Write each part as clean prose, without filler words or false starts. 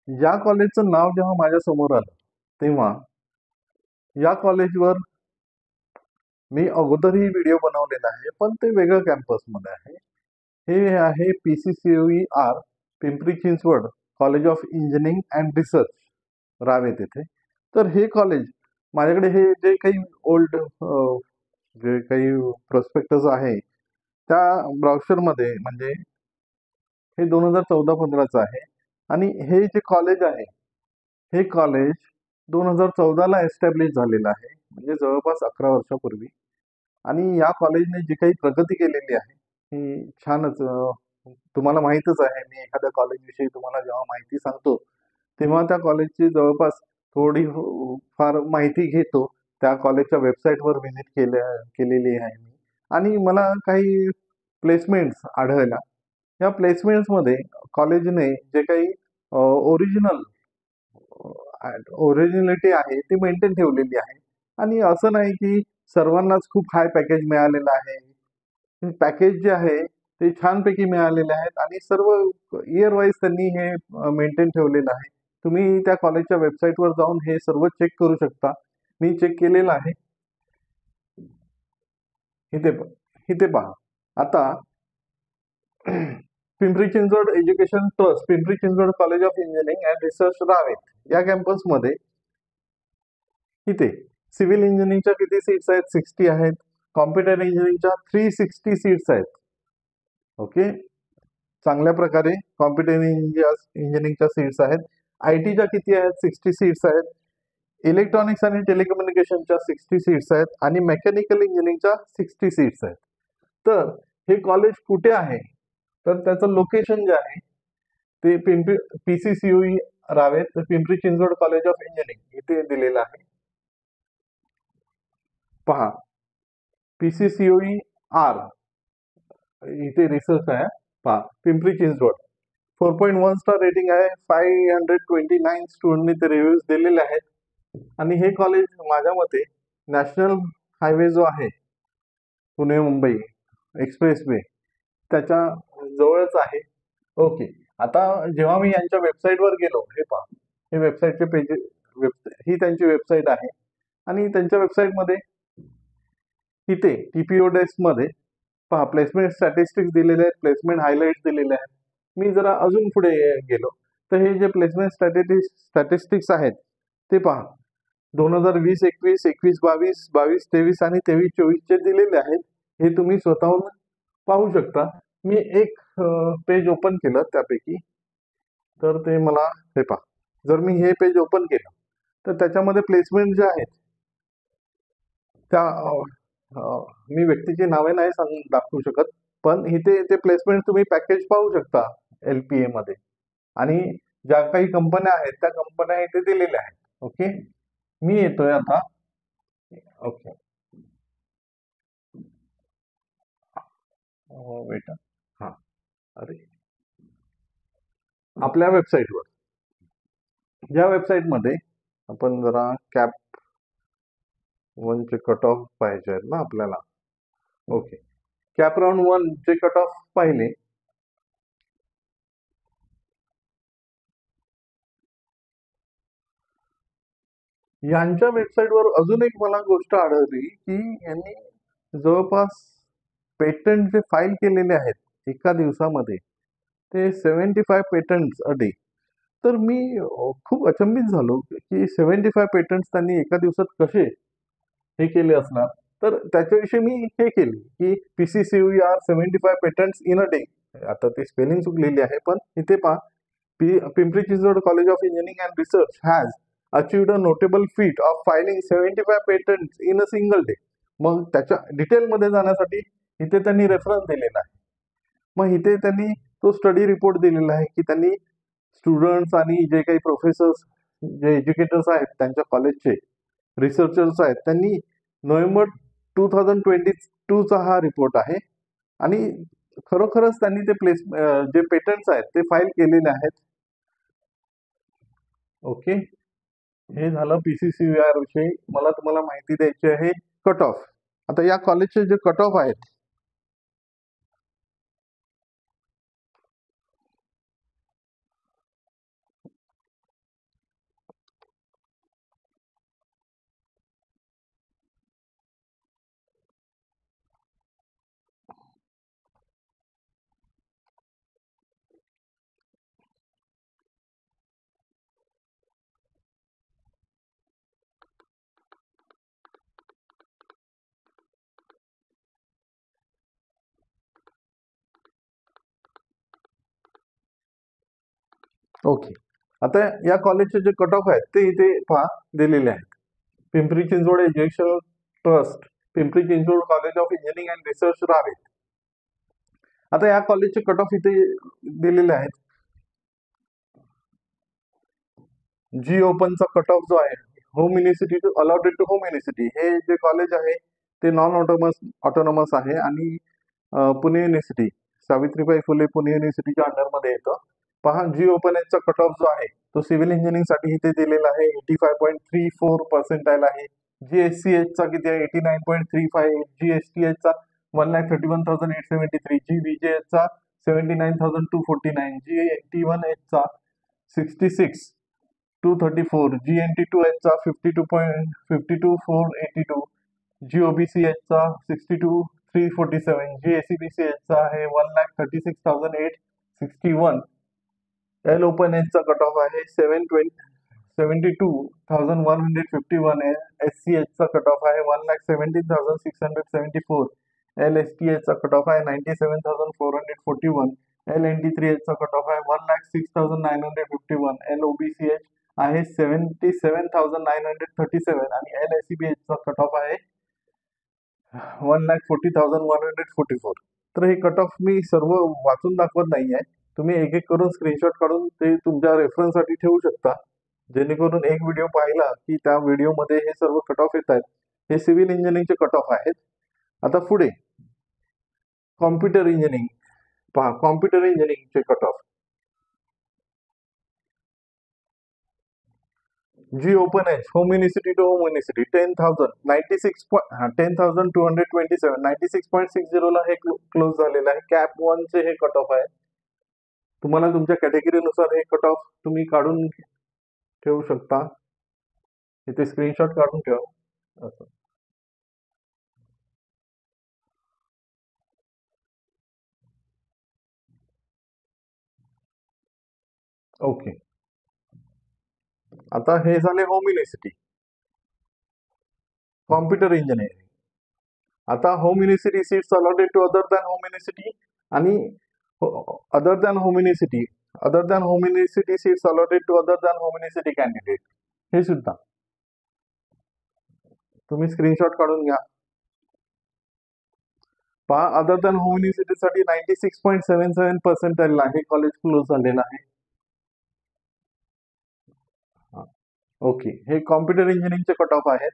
या कॉलेजचं नाव जेव्हा माझ्या समोर आलं, तेव्हा या कॉलेजवर मी अगोदरही व्हिडिओ बनवलेला आहे, पण ते वेगळ्या कॅम्पसमध्ये आहे. हे आहे PCCOE-R, Pimpri Chinchwad college of engineering and research, Ravet येथे. तर हे कॉलेज माझ्याकडे हे जे काही ओल्ड जे काही प्रोस्पेक्टस आहे, त्या ब्राउचरमध्ये म्हणजे हे 2014-15चं आहे आणि हे जे कॉलेज आहे, हे कॉलेज 2014ला एस्टॅब्लिश झालेलं आहे, म्हणजे जवळपास 11 वर्षापूर्वी. आणि या कॉलेजने जी काही प्रगती केलेली आहे, ही छानच. तुम्हाला माहीतच आहे, मी एखाद्या कॉलेजविषयी तुम्हाला जेव्हा माहिती सांगतो, तेव्हा त्या कॉलेजची जवळपास थोडी फार माहिती घेतो. त्या कॉलेजच्या वेबसाईटवर व्हिजिट केलेली आहे मी आणि मला काही प्लेसमेंट्स आढळल्या. या प्लेसमेंट्समध्ये कॉलेजने जे काही ओरिजिनल ओरिजिनलिटी आहे ती मेंटेन ठेवलेली आहे आणि असं नाही की सर्वांनाच खूप हाय पॅकेज मिळालेलं आहे. पॅकेज जे आहे ते छानपैकी मिळालेले आहेत आणि सर्व इयर वाईज त्यांनी हे मेंटेन ठेवलेलं आहे. तुम्ही त्या कॉलेजच्या वेबसाईटवर जाऊन हे सर्व चेक करू शकता. मी चेक केलेलं आहे. इथे इथे पहा. आता Pimpri Chinchwad education trust, Pimpri Chinchwad college of engineering and research, Ravet या कॅम्पसमध्ये इथे सिव्हिल इंजिनिअरिंगच्या किती सीट्स आहेत? 60 आहेत. कॉम्प्युटर इंजिनिअरिंगच्या 360 सीट्स आहेत. ओके, चांगल्या प्रकारे कॉम्प्युटर इंजिनिअरिंगच्या सीट्स आहेत. IT च्या किती आहेत? 60 सीट्स आहेत. इलेक्ट्रॉनिक्स आणि टेलिकम्युनिकेशनच्या 60 सीट्स आहेत आणि मेकॅनिकल इंजिनिअरिंगच्या 60 सीट्स आहेत. तर हे कॉलेज कुठे आहे? तर त्याचं लोकेशन जे आहे ते PCCOE Ravet, Pimpri Chinchwad college of engineering इथे दिलेलं आहे. पहा, PCCOE-R इथे रिसर्च आहे. पहा, पिंपरी चिंचवड 4.1 स्टार रेटिंग आहे. 529 स्टुडंटनी ते रिव्ह्यूज दिलेले आहेत आणि हे कॉलेज माझ्या मते नॅशनल हायवे जो आहे पुणे मुंबई एक्सप्रेसवे त्याच्या जवळच आहे. ओके, आता जेव्हा मी यांच्या वेबसाईटवर गेलो, हे पहा, हे वेबसाईटचे पेज, ही त्यांची वेबसाईट आहे आणि त्यांच्या वेबसाईटमध्ये इथे TPO डेस्कमध्ये पहा, प्लेसमेंट स्टॅटिस्टिक्स दिलेले आहेत, प्लेसमेंट हायलाइट्स दिलेले आहेत. मी जरा अजून पुढे गेलो तर हे जे प्लेसमेंट स्टॅटिस्टिक्स आहेत ते पहा, 2020-21, 21-22, 22-23 आणि 23-24 दिलेले आहेत. हे तुम्ही स्वतःहून पाहू शकता. मी एक पेज ओपन केलं त्यापैकी, तर ते मला हे पहा, जर मी हे पेज ओपन केलं तर त्याच्यामध्ये प्लेसमेंट जे आहेत त्या मी व्यक्तीची नावे नाही दाखवू शकत, पण इथे ते प्लेसमेंट तुम्ही पॅकेज पाहू शकता LPA मध्ये आणि ज्या काही कंपन्या आहेत त्या कंपन्या इथे दिलेल्या आहेत. ओके, मी येतोय आता. ओके, वेट, हा, अरे, आपल्या वेबसाईटवर, या वेबसाईटमध्ये आपण जरा कॅप 1 चे कट ऑफ पाहिजे आहेत ना आपल्याला. ओके, कॅप राऊंड 1 चे कट ऑफ पाहिले. यांच्या वेबसाईटवर अजून एक मला गोष्ट आढळली की यांनी जवळपास पेटंट जे फाईल केलेले आहेत एका दिवसामध्ये ते 75 पेटंट्स अ डे. तर मी खूप अचंबित झालो की 75 पेटंट्स त्यांनी एका दिवसात कसे हे केले असणार. तर त्याच्याविषयी मी हे केले की PCCOE-R 75 patents in a day. आता ती स्पेलिंग चुकलेली आहे, पण इथे पहा, Pimpri Chinchwad college of engineering and research has achieved a notable feet of filing 75 patents in a single day. मग त्याच्या डिटेलमध्ये जाण्यासाठी इथे त्यांनी रेफरन्स दिलेला आहे. मग इथे त्यांनी तो स्टडी रिपोर्ट दिलेला आहे की त्यांनी स्टुडंट्स आणि जे काही प्रोफेसर्स, जे एज्युकेटर्स आहेत त्यांच्या कॉलेजचे, रिसर्चर्स आहेत, त्यांनी नोव्हेंबर 2022चा हा रिपोर्ट आहे आणि खरोखरच त्यांनी ते जे पेटंट्स आहेत ते फाईल केलेले आहेत. ओके, हे झालं PCCOE-R विषयी. मला तुम्हाला माहिती द्यायची आहे कट ऑफ. आता या कॉलेजचे जे कट ऑफ आहेत ओके. आता या कॉलेजचे जे कट ऑफ आहेत ते इथे पहा दिलेले आहेत. Pimpri Chinchwad educational trust, Pimpri Chinchwad college of engineering and research Ravet. आता या कॉलेजचे कट ऑफ इथे दिलेले आहेत. जी ओपनचा कट ऑफ जो आहे, home university to allotted to home university, हे जे कॉलेज आहे ते नॉन ऑटोनॉमस आहे आणि पुणे युनिव्हर्सिटी, सावित्रीबाई फुले पुणे युनिव्हर्सिटीच्या अंडरमध्ये येतं. पहा, जी ओपन एचचा कट ऑफ जो आहे तो सिव्हिल इंजिनिअरिंग साठी इथे दिलेला आहे. 85.34% आहे. GSCHचा किती आहे? 89.35. GSTHचा 1,31,873. GVJHचा 79,249. GNT1Hचा 66,234. GNT2Hचा 52.52,482. GOBCHचा 62,347. GACBCHचा आहे 1,36,861. एल ओपन एचचा कट ऑफ आहे 72,151. SCHचा कट ऑफ आहे 1,17,674. LSTHचा कट ऑफ आहे 97,441. LNT3Hचा कट ऑफ आहे 1,06,951. LOBCH आहे 77,937 आणि LSCBHचा कट ऑफ आहे 1,40,144. तर हे कट ऑफ मी सर्व वाचून दाखवत नाहीये. तुम्ही एक एक करून स्क्रीनशॉट काढून ते तुमच्या रेफरन्ससाठी ठेवू शकता, जेणेकरून एक व्हिडिओ पाहिला की त्या व्हिडिओमध्ये हे सर्व कट ऑफ येत आहेत. हे सिव्हिल इंजिनिअरिंगचे कट ऑफ आहेत. आता पुढे कॉम्प्युटर इंजिनिअरिंग पहा, कॉम्प्युटर इंजिनिअरिंगचे cut off. G open H home university to home university 10,227 96.60 ला हे क्लोज झालेलं आहे. कॅप 1 चे हे कट ऑफ आहे. तुम्हाला तुमच्या कॅटेगरीनुसार हे कट ऑफ तुम्ही काढून ठेवू शकता. इथे स्क्रीनशॉट काढून ठेवा. असं ओके. आता हे झाले होम युनिव्हर्सिटी. Computer engineering. आता home university seats allotted to other than home university आणि other than home university seats allotted to other than home university candidate. हे सुद्धा तुम्ही स्क्रीनशॉट काढून घ्या. पहा, अदर दॅन होम युनिव्हर्सिटीसाठी 96.77% आहे कॉलेज क्लोज झालेलं आहे. ओके. हे कॉम्प्युटर इंजिनिअरिंगचे कट ऑफ आहेत.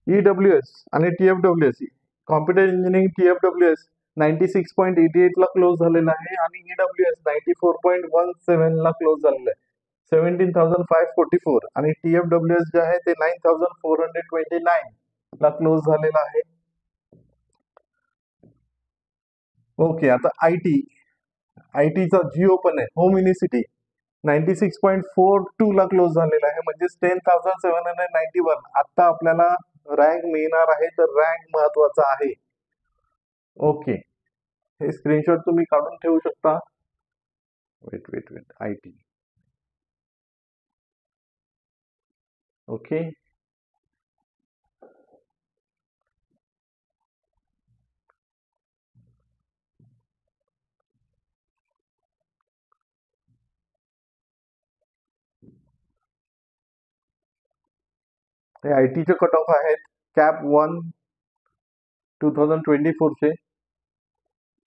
EWS आणि TFWS, कॉम्प्युटर इंजिनिअरिंग TFWS 96.88 ला क्लोज झालेला आहे आणि EWS 94.17 ला क्लोज झालेला आहे. 17,544 आणि TFWS जे आहे ते 9,429 ला क्लोज झालेला आहे. ओके. आता आयटीचा जी ओपन आहे होम युनिव्हर्सिटी 96.42 ला क्लोज झालेला आहे, म्हणजे 10,791. आता आपल्याला रँक मिळणार आहे, तर रँक महत्वाचा आहे. ओके. हे स्क्रीनशॉट तुम्ही काढून ठेवू शकता. Wait IT. ओके. हे आयटीचे कट ऑफ आहेत. कॅप 1 2024 चे.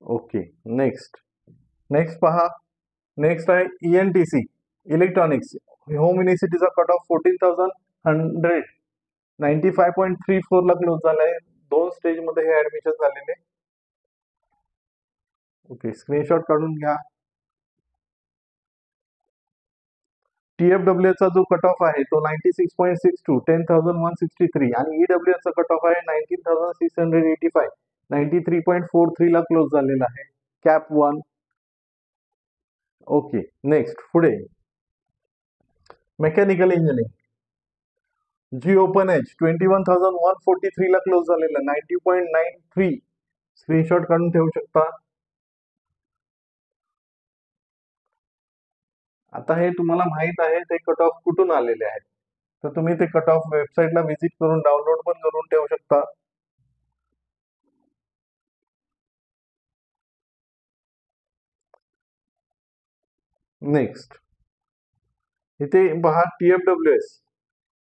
ओके. नेक्स्ट पहा. नेक्स्ट आहे ENTC इलेक्ट्रॉनिक्स. होम युनिव्हर्सिटीचा कट ऑफ 14,100 95.34 ला क्लोज झालाय. 2 स्टेज मध्ये हे ऍडमिशन झालेले. ओके. स्क्रीनशॉट काढून घ्या. TFWS चा जो कट ऑफ आहे तो 96.62 10,163 आणि EWS चा कट ऑफ आहे 19,685 93.43 ला क्लोज झालेला आहे. कॅप 1. ओके. नेक्स्ट पुढे मेकॅनिकल इंजिनिअरिंग. जी ओपन एच 21,143 ला क्लोज झालेला 90.93. स्क्रीनशॉट काढून ठेवू शकता. आता हे तुम्हाला माहित आहे ते कट ऑफ कुठून आलेले आहेत, तर तुम्ही ते कट ऑफ वेबसाईटला व्हिजिट करून डाउनलोड पण करून ठेवू शकता. नेक्स्ट इथे पहा TFWS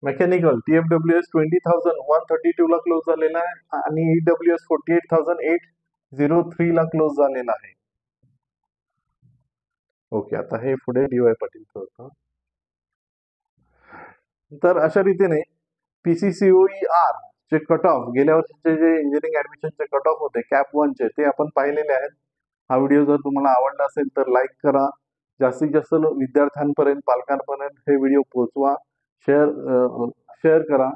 मेकॅनिकल TFWS 20,132 ला क्लोज झालेला आहे आणि EWS 48,803 ला क्लोज झालेला आहे. ओके, आता हे पुढे DY पाटीलचं होतं. तर अशा रीतीने PCCOER चे कट ऑफ गेल्या वर्षीचे जे इंजिनिअरिंग ऍडमिशनचे कट ऑफ होते कॅप 1 चे ते आपण पाहिलेले आहेत. हा व्हिडिओ जर तुम्हाला आवडला असेल तर लाईक करा, जास्तीत जास्त विद्यार्थ्यांपर्यंत पालकांपर्यंत हे व्हिडिओ पोहोचवा, शेअर करा.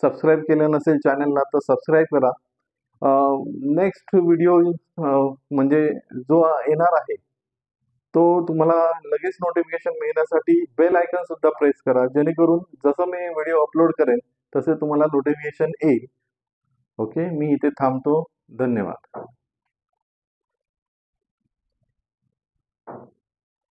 सबस्क्राईब केलं नसेल चॅनलला तर सबस्क्राईब करा. नेक्स्ट व्हिडिओ म्हणजे जो येणार आहे तो तुम्हाला लगेच नोटिफिकेशन मिळण्यासाठी बेल आयकॉन सुद्धा प्रेस करा, जेणेकरून जसं मी व्हिडिओ अपलोड करेन तसे तुम्हाला नोटिफिकेशन येईल. ओके, मी इथे थांबतो. धन्यवाद.